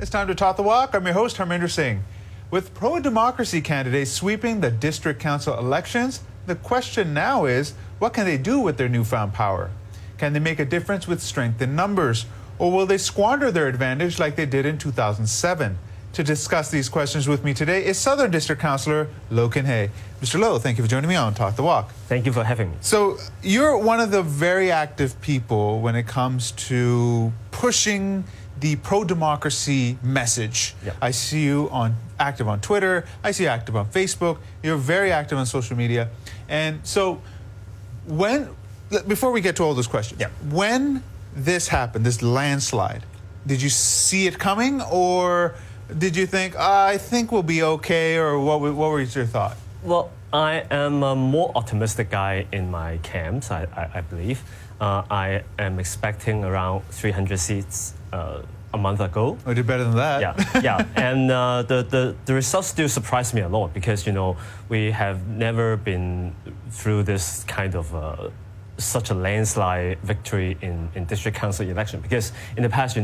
It's time to talk the walk. I'm your host, Harminder Singh. With pro-democracy candidates sweeping the district council elections, the question now is, what can they do with their newfound power? Can they make a difference with strength in numbers? Or will they squander their advantage like they did in 2007? To discuss these questions with me today is Southern District Councillor Loh Kin Hei. Mr. Loh, thank you for joining me on Talk the Walk. Thank you for having me. So you're one of the very active people when it comes to pushing the pro-democracy message. Yep. I see you active on Twitter. I see you active on Facebook. You're very active on social media. And so before we get to all those questions, Yep. when this happened, this landslide, did you see it coming, or did you think, I think we'll be okay, or what was your thought? Well, I am a more optimistic guy in my camps, I believe. I am expecting around 300 seats a month ago. We did better than that. Yeah. And the results still surprise me a lot because, we have never been through this kind of such a landslide victory in district council election, because in the past,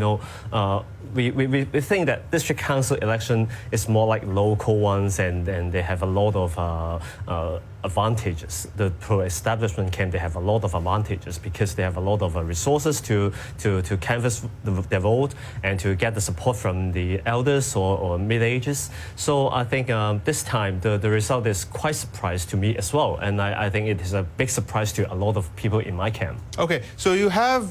we think that district council election is more like local ones, and they have a lot of advantages. The pro-establishment camp, they have a lot of advantages because they have a lot of resources to canvass their vote and to get the support from the elders or mid-ages. So I think this time the result is quite surprised to me as well, and I think it is a big surprise to a lot of people in my camp. Okay, so you have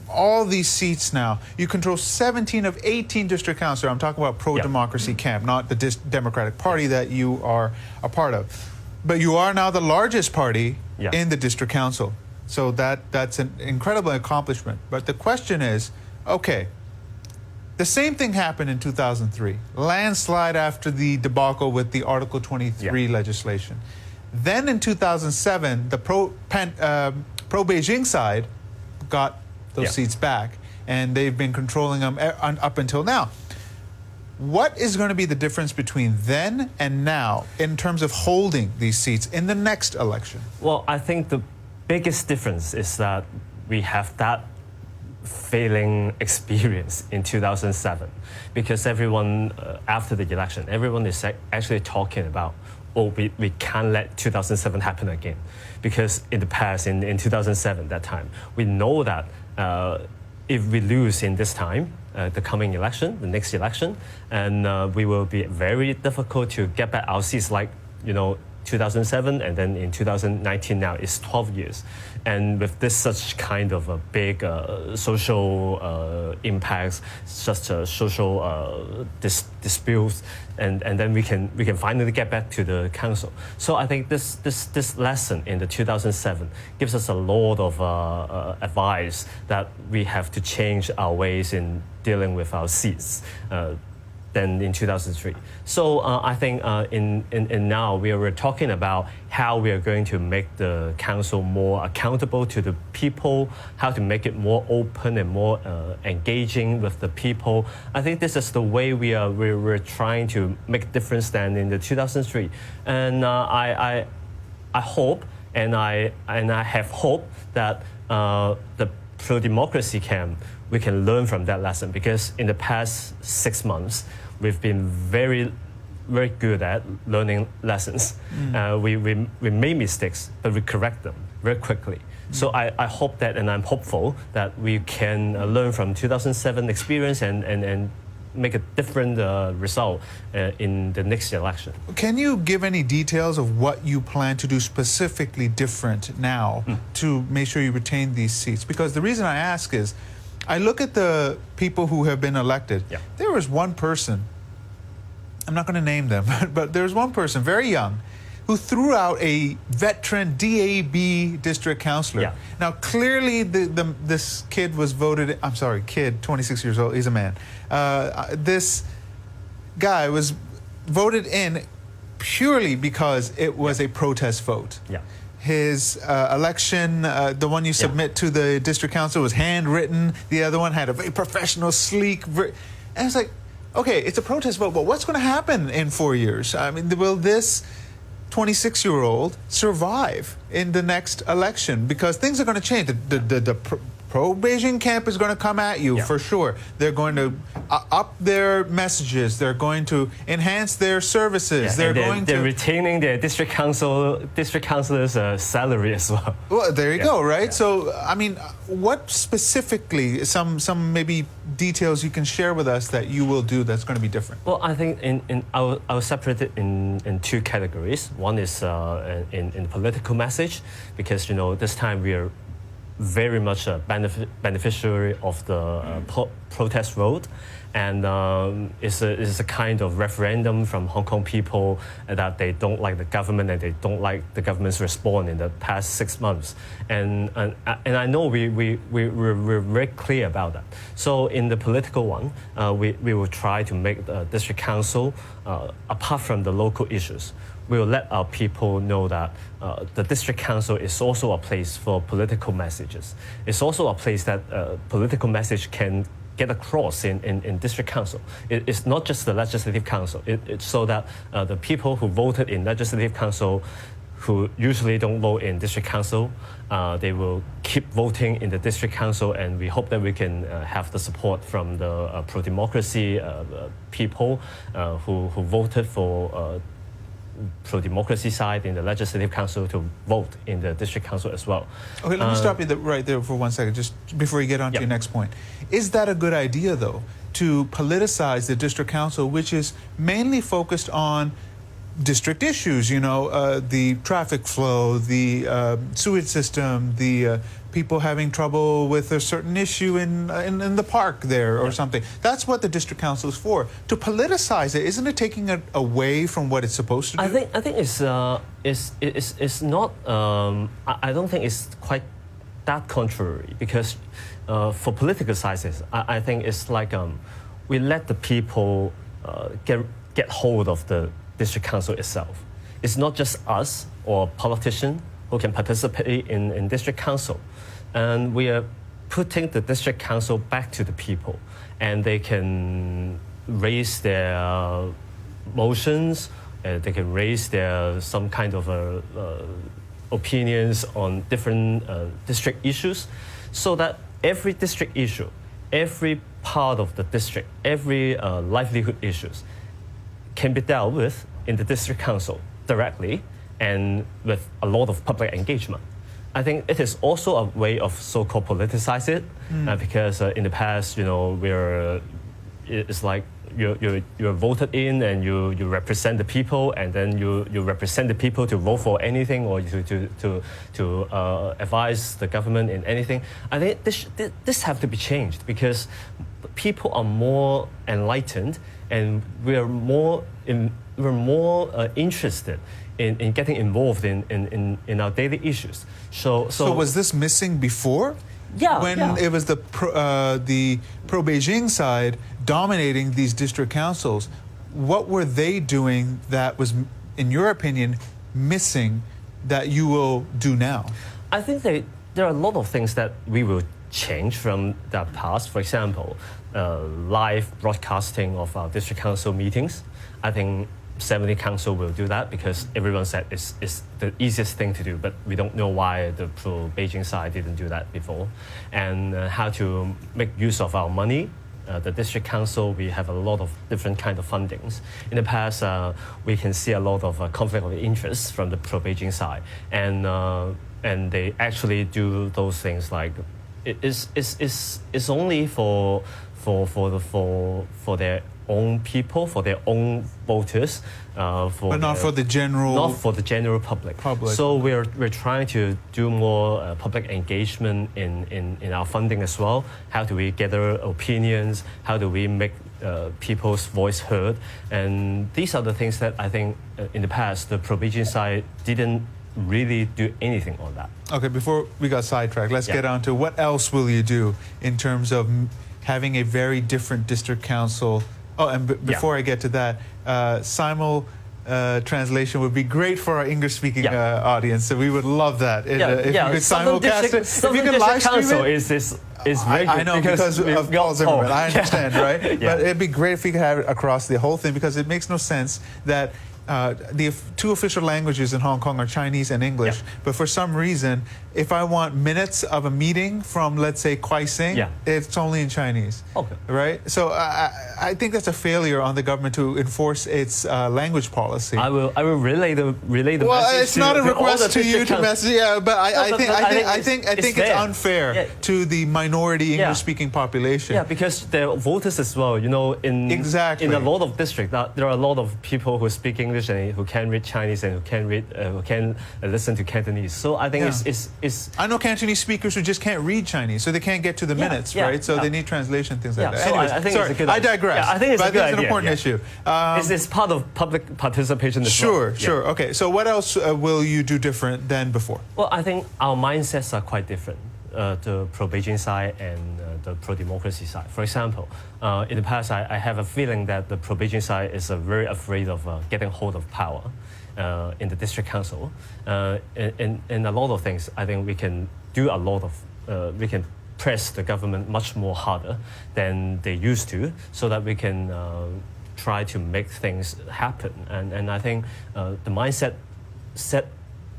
all these seats now. You control 17 of 18 district councils. I'm talking about pro-democracy camp, not the Democratic Party that you are a part of. But you are now the largest party in the district council. So that's an incredible accomplishment. But the question is, okay, the same thing happened in 2003. Landslide after the debacle with the Article 23 legislation. Then in 2007, the pro-Beijing side got those seats back, and they've been controlling them up until now. What is going to be the difference between then and now in terms of holding these seats in the next election? Well, I think the biggest difference is that we have that failing experience in 2007, because everyone, after the election, everyone is actually talking about, we can't let 2007 happen again. Because in the past, in 2007, that time, we know that if we lose in this time, the coming election, the next election, and we will be very difficult to get back our seats, like 2007, and then in 2019 now it's 12 years. And with this such kind of a big social impacts, such a social disputes, and then we can finally get back to the council. So I think this lesson in the 2007 gives us a lot of advice that we have to change our ways in dealing with our seats than in 2003. So I think in now we are talking about how we are going to make the council more accountable to the people, how to make it more open and more engaging with the people. I think this is the way we're trying to make a difference than in the 2003. And I hope and I have hope that the pro-democracy camp, we can learn from that lesson, because in the past 6 months, we've been very, very good at learning lessons. We made mistakes, but we correct them very quickly. So I hope that, and I'm hopeful that we can learn from 2007 experience and make a different result in the next election. Can you give any details of what you plan to do specifically different now to make sure you retain these seats? Because the reason I ask is, I look at the people who have been elected. There was one person, I'm not going to name them, but there was one person, very young, who threw out a veteran DAB district councillor. Now, clearly, this kid was voted, 26 years old, he's a man. This guy was voted in purely because it was a protest vote. His election, the one you submit to the district council, was handwritten. The other one had a very professional, sleek, and it's like, okay, it's a protest vote, but what's going to happen in 4 years? I mean, will this 26-year-old survive in the next election? Because things are going to change. The pro-Beijing camp is going to come at you for sure. They're going to up their messages. They're going to enhance their services. They're they're retaining their district councilors' salary as well. Well, there you go, right? Yeah. So, I mean, what specifically, some maybe details you can share with us that you will do that's going to be different? Well, I think I'll separate it in two categories. One is in political message, because this time we are very much a beneficiary of the protest vote, and it's a kind of referendum from Hong Kong people that they don't like the government and they don't like the government's response in the past 6 months, and I know we're very clear about that. So in the political one, we will try to make the district council, apart from the local issues, we will let our people know that the district council is also a place for political messages. It's also a place that political message can get across in district council. It's not just the legislative council. It's so that the people who voted in legislative council, who usually don't vote in district council, they will keep voting in the district council, and we hope that we can have the support from the pro-democracy people who voted for pro-democracy side in the legislative council to vote in the district council as well. Okay, let me stop you right there for 1 second, just before you get on to your next point. Is that a good idea, though, to politicize the district council, which is mainly focused on district issues, the traffic flow, the sewage system, the people having trouble with a certain issue in the park there or something? That's what the district council is for. To politicize it, isn't it taking it away from what it's supposed to do? I think it's not. I don't think it's quite that contrary, because for political sizes, I think it's like we let the people get hold of the district council itself. It's not just us or politicians who can participate in district council. And we are putting the district council back to the people, and they can raise their motions, they can raise their some kind of opinions on different district issues, so that every district issue, every part of the district, every livelihood issues can be dealt with in the district council directly and with a lot of public engagement. I think it is also a way of so-called politicize it, because in the past, it's like you're voted in and you represent the people, and then you represent the people to vote for anything or to advise the government in anything. I think this have to be changed, because people are more enlightened, and we're more interested in getting involved in our daily issues. So was this missing before? Yeah. When it was the pro-Beijing side dominating these district councils, what were they doing that was, in your opinion, missing that you will do now? I think there are a lot of things that we will change from the past. For example, live broadcasting of our district council meetings. I think 70 council will do that, because everyone said it's the easiest thing to do, but we don't know why the pro-Beijing side didn't do that before. And how to make use of our money. The district council, we have a lot of different kind of fundings. In the past, we can see a lot of conflict of interest from the pro-Beijing side, and they actually do those things like it's only for their own people, for their own voters, but not for the general public. So we're trying to do more public engagement in our funding as well. How do we gather opinions? How do we make people's voice heard? And these are the things that I think in the past the pro-Beijing side didn't really do anything on that. Okay, before we got sidetracked, let's get on to what else will you do in terms of having a very different district council. Oh, and before I get to that, translation would be great for our English-speaking audience. So we would love that. If you could simulcast it, if you could live stream it. Is very I know, because of Paul Zimmerman. I understand, right? Yeah. But it'd be great if we could have it across the whole thing, because it makes no sense that the two official languages in Hong Kong are Chinese and English, but for some reason if I want minutes of a meeting from, let's say, Kaohsiung, it's only in Chinese. Okay. Right? So I think that's a failure on the government to enforce its language policy. I will relay the well, message. It's not a request to you to message. Yeah, but I think it's unfair to the minority English-speaking population. Yeah, because they're voters as well. You know, in a lot of districts, there are a lot of people who speak English and who can read Chinese and who can listen to Cantonese. So I think it's I know Cantonese speakers who just can't read Chinese, so they can't get to the minutes, right? So they need translation, things like that. So Anyways, I think sorry, it's a good I digress. Yeah, I think it's a good idea. It's an important issue. It's part of public participation as well. Sure. Okay, so what else will you do different than before? Well, I think our mindsets are quite different. The pro-Beijing side and the pro-democracy side. For example, in the past, I have a feeling that the pro-Beijing side is very afraid of getting hold of power in the district council. In a lot of things, I think we can do a lot of, we can press the government much more harder than they used to, so that we can try to make things happen. And I think the mindset set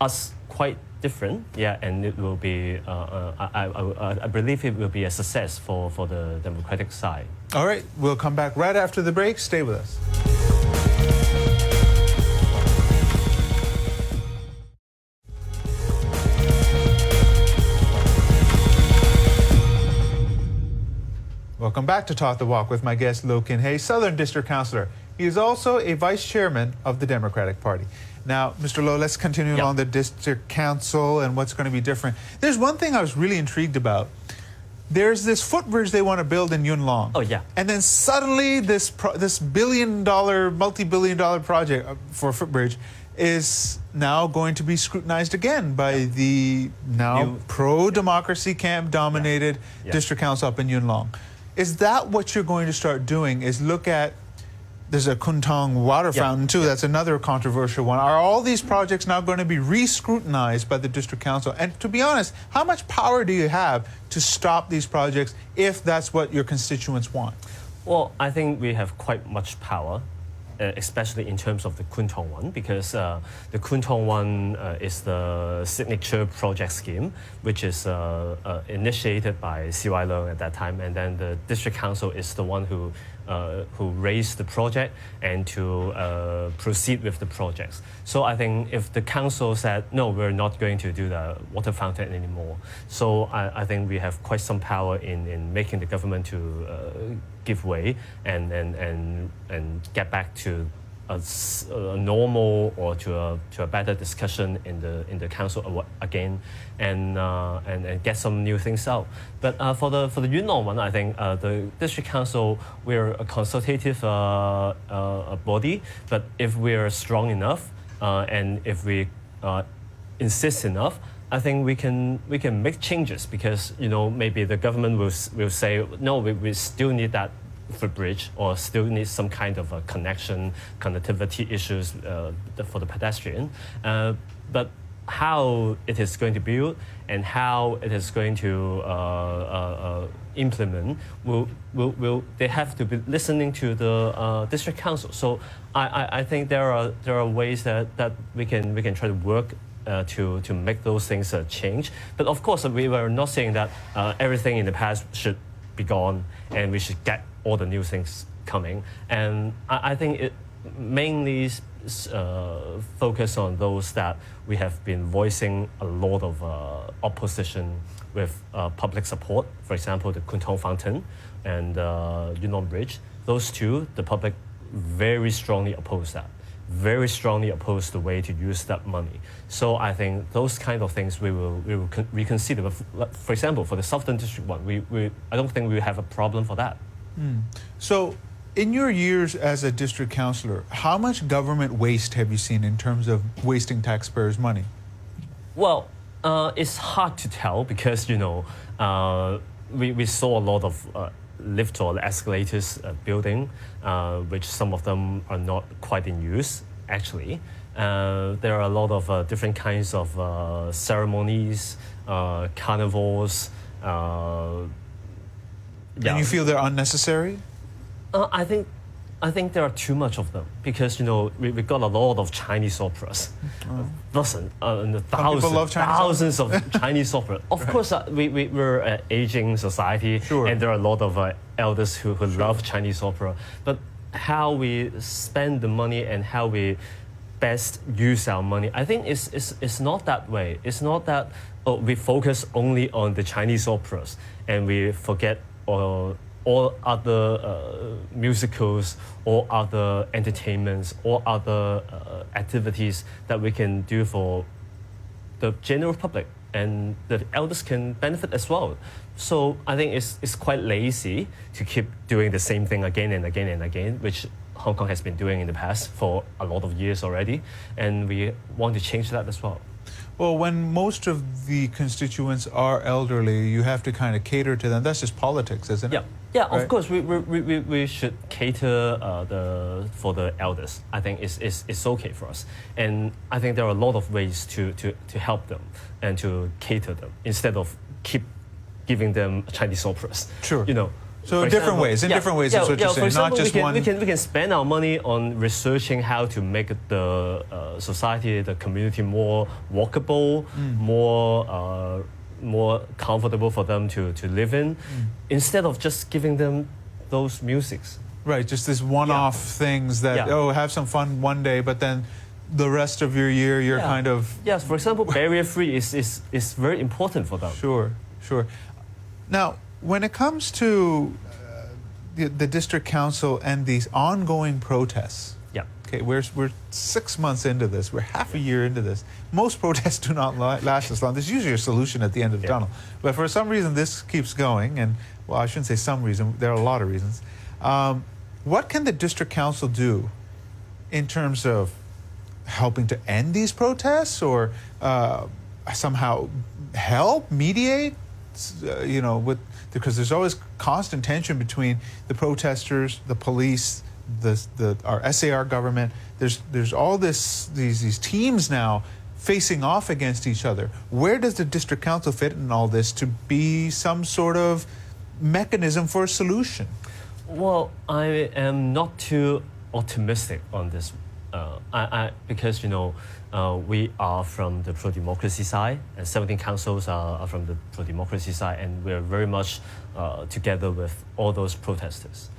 us quite different, and it will be, I believe it will be a success for the Democratic side. All right, we'll come back right after the break. Stay with us. Welcome back to Talk the Walk with my guest, Loh Kin Hei, Southern District Councillor. He is also a Vice Chairman of the Democratic Party. Now, Mr. Loh, let's continue along the District Council and what's going to be different. There's one thing I was really intrigued about. There's this footbridge they want to build in Yuen Long. Oh, yeah. And then suddenly this billion-dollar, multi-billion-dollar project for footbridge is now going to be scrutinized again by the now pro-democracy camp-dominated District Council up in Yuen Long. Is that what you're going to start doing, is look at, there's a Kuntong water fountain too, that's another controversial one. Are all these projects now going to be re-scrutinized by the District Council? And to be honest, how much power do you have to stop these projects if that's what your constituents want? Well, I think we have quite much power, especially in terms of the Kuntong one, because the Kuntong one is the signature project scheme, which is initiated by C.Y. Leung at that time, and then the District Council is the one who raised the project and to proceed with the projects. So I think if the council said, no, we're not going to do the water fountain anymore, so I think we have quite some power in making the government to give way and get back to a normal or to a better discussion in the council again, and get some new things out. But for the Yuen Long one, I think the District Council, we're a consultative body. But if we're strong enough and if we insist enough, I think we can make changes, because maybe the government will say, no, we still need that footbridge, or still need some kind of a connectivity issues for the pedestrian. But how it is going to build and how it is going to implement will they have to be listening to the District Council. So I think there are ways that we can try to work to make those things change. But of course, we were not saying that everything in the past should be gone and we should get all the new things coming. And I think it mainly focus on those that we have been voicing a lot of opposition with public support. For example, the Kuntong Fountain and Yuen Long Bridge. Those two, the public very strongly oppose that. Very strongly oppose the way to use that money. So I think those kind of things we will reconsider. For example, for the Southern District one, I don't think we have a problem for that. So, in your years as a district councillor, how much government waste have you seen in terms of wasting taxpayers' money? Well, it's hard to tell, because we saw a lot of lift or escalators building, which some of them are not quite in use, actually. There are a lot of different kinds of ceremonies, carnivals. And you feel they're unnecessary? I think I think there are too much of them because we got a lot of Chinese operas, thousands of Chinese operas. Of course, we're an aging society, and there are a lot of elders who love Chinese opera. But how we spend the money and how we best use our money, I think it's not that way. It's not that we focus only on the Chinese operas and we forget all other musicals, all other entertainments, all other activities that we can do for the general public, and the elders can benefit as well. So I think it's quite lazy to keep doing the same thing again and again and again, which Hong Kong has been doing in the past for a lot of years already, and we want to change that as well. Well, when most of the constituents are elderly, you have to kind of cater to them. That's just politics, isn't it? Yeah, right? Of course, we should cater for the elders. I think it's okay for us. And I think there are a lot of ways to help them and to cater them instead of keep giving them Chinese operas. Sure. So in different ways, that's what you're saying, for example, not just one. We can spend our money on researching how to make the society, the community more walkable, more comfortable for them to live in, instead of just giving them those musics. Right, just this one-off things that, have some fun one day, but then the rest of your year, you're kind of... Yes, for example, barrier-free is very important for them. Sure. Now, when it comes to the district council and these ongoing protests, okay, we're 6 months into this, we're half a year into this. Most protests do not last as long. There's usually a solution at the end of the tunnel. But for some reason, this keeps going, and, well, I shouldn't say some reason, there are a lot of reasons. What can the district council do in terms of helping to end these protests, or somehow help, mediate, because there's always constant tension between the protesters, the police, our SAR government. There's all these teams now facing off against each other. Where does the district council fit in all this to be some sort of mechanism for a solution? Well, I am not too optimistic on this, because we are from the pro-democracy side, and 17 councils are from the pro-democracy side, and we're very much together with all those protesters.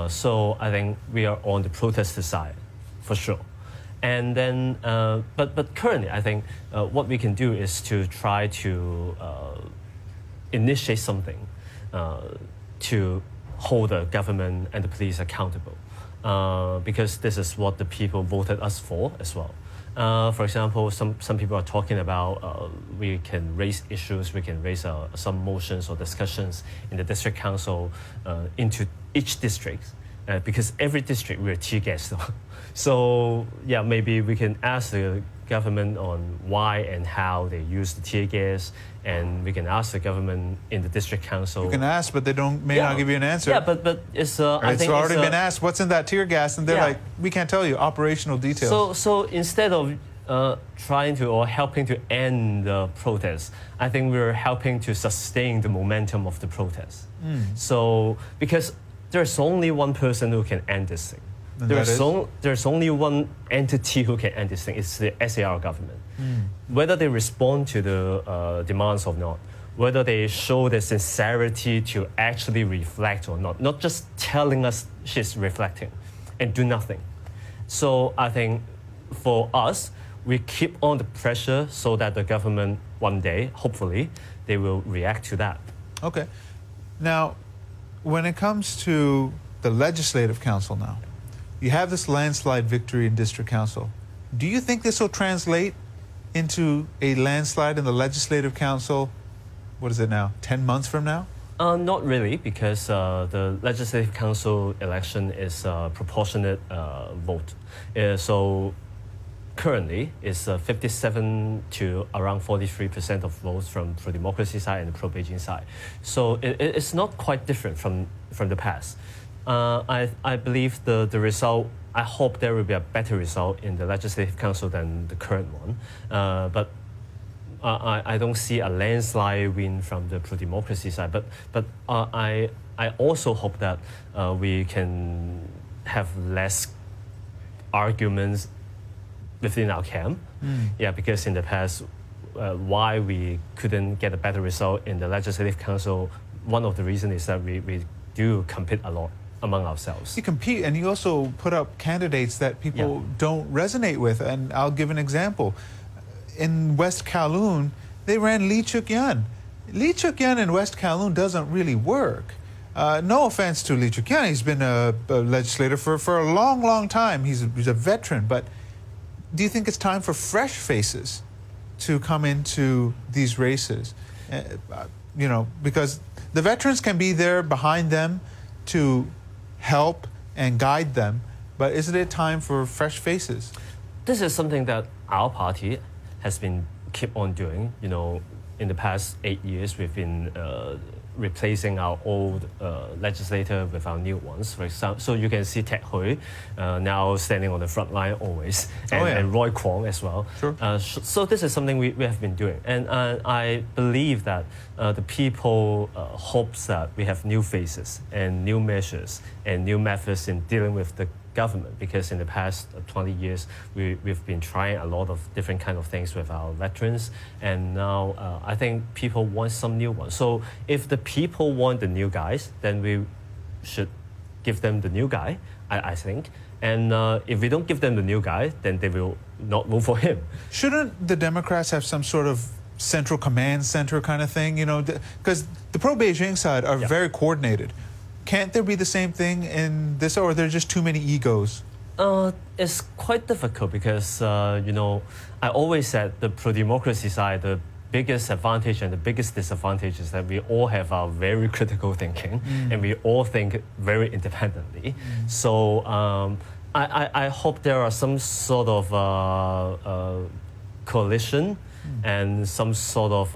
So I think we are on the protester side, for sure. And then, but currently, I think what we can do is to try to initiate something to hold the government and the police accountable, because this is what the people voted us for as well. For example, some people are talking about we can raise issues, we can raise some motions or discussions in the district council into each district, because every district we're tear gas. So maybe we can ask the government on why and how they use the tear gas, and we can ask the government in the district council. You can ask, but they may not give you an answer. Yeah, but it's I think already been asked. What's in that tear gas? And they're like, we can't tell you operational details. So instead of trying to or helping to end the protest, I think we're helping to sustain the momentum of the protest. So because there's only one person who can end this thing. There's only one entity who can end this thing. It's the SAR government. Whether they respond to the demands or not, whether they show the sincerity to actually reflect or not just telling us she's reflecting and do nothing. So I think for us, we keep on the pressure so that the government one day, hopefully, they will react to that. Okay. Now, when it comes to the Legislative Council now, you have this landslide victory in District Council. Do you think this will translate into a landslide in the Legislative Council, what is it now, 10 months from now? Not really, because the Legislative Council election is a proportionate vote. So currently, it's 57 to around 43% of votes from pro-democracy side and the pro-Beijing side. So it's not quite different from the past. I believe the result, I hope there will be a better result in the Legislative Council than the current one. But I don't see a landslide win from the pro-democracy side. But I also hope that we can have less arguments within our camp. Yeah, because in the past, why we couldn't get a better result in the Legislative Council, one of the reasons is that we do compete a lot among ourselves. You compete, and you also put up candidates that people don't resonate with. And I'll give an example. In West Kowloon, they ran Lee Chuk-yan. Lee Chuk-yan in West Kowloon doesn't really work. No offense to Lee Chuk-yan, he's been a legislator for a long, long time. He's a veteran, but do you think it's time for fresh faces to come into these races? You know, because the veterans can be there behind them to help and guide them, but isn't it time for fresh faces? This is something that our party has been keep on doing. You know, in the past 8 years, we've been replacing our old legislator with our new ones. For example, so you can see Tek Hui now standing on the front line always, and Roy Kwong as well. Sure. So this is something we have been doing, and I believe that the people hopes that we have new faces and new measures and new methods in dealing with the government, because in the past 20 years we've been trying a lot of different kind of things with our veterans, and now I think people want some new ones. So if the people want the new guys, then we should give them the new guy, I think. And if we don't give them the new guy, then they will not vote for him. Shouldn't the Democrats have some sort of central command center kind of thing? You know, because the pro-Beijing side are very coordinated. Can't there be the same thing in this, or are there just too many egos? It's quite difficult because, you know, I always said the pro-democracy side, the biggest advantage and the biggest disadvantage is that we all have our very critical thinking and we all think very independently. So I hope there are some sort of coalition and some sort of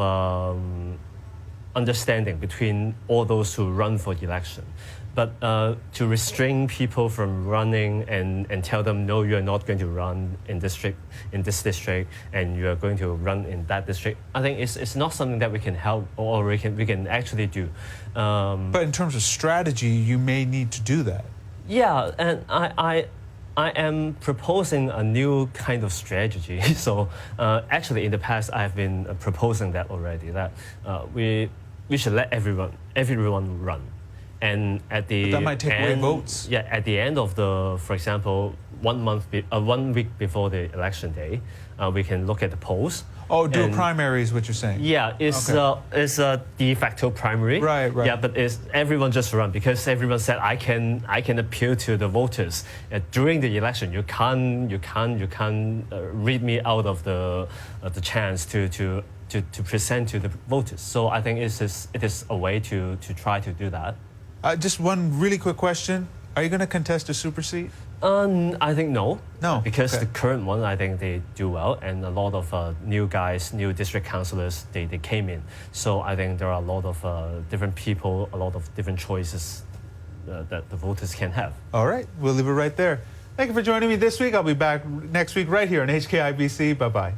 understanding between all those who run for election. But to restrain people from running and tell them, no, you're not going to run in this district, and you're going to run in that district, I think it's not something that we can help or we can actually do. But in terms of strategy, you may need to do that. Yeah, and I am proposing a new kind of strategy. So actually in the past, I've been proposing that already, that we should let everyone run. And at the but that might take away end, votes. Yeah, at the end of the, for example, 1 week before the election day, we can look at the polls. Oh, do a primary is what you're saying? Yeah, it's a de facto primary. Right. Yeah, but everyone just run because everyone said I can appeal to the voters during the election. You can't read me out of the chance to present to the voters. So I think it is a way to try to do that. Just one really quick question. Are you going to contest a super seat? I think no. No. Because the current one, I think they do well, and a lot of new guys, new district councillors, they came in. So I think there are a lot of different people, a lot of different choices that the voters can have. All right. We'll leave it right there. Thank you for joining me this week. I'll be back next week right here on HKIBC. Bye-bye.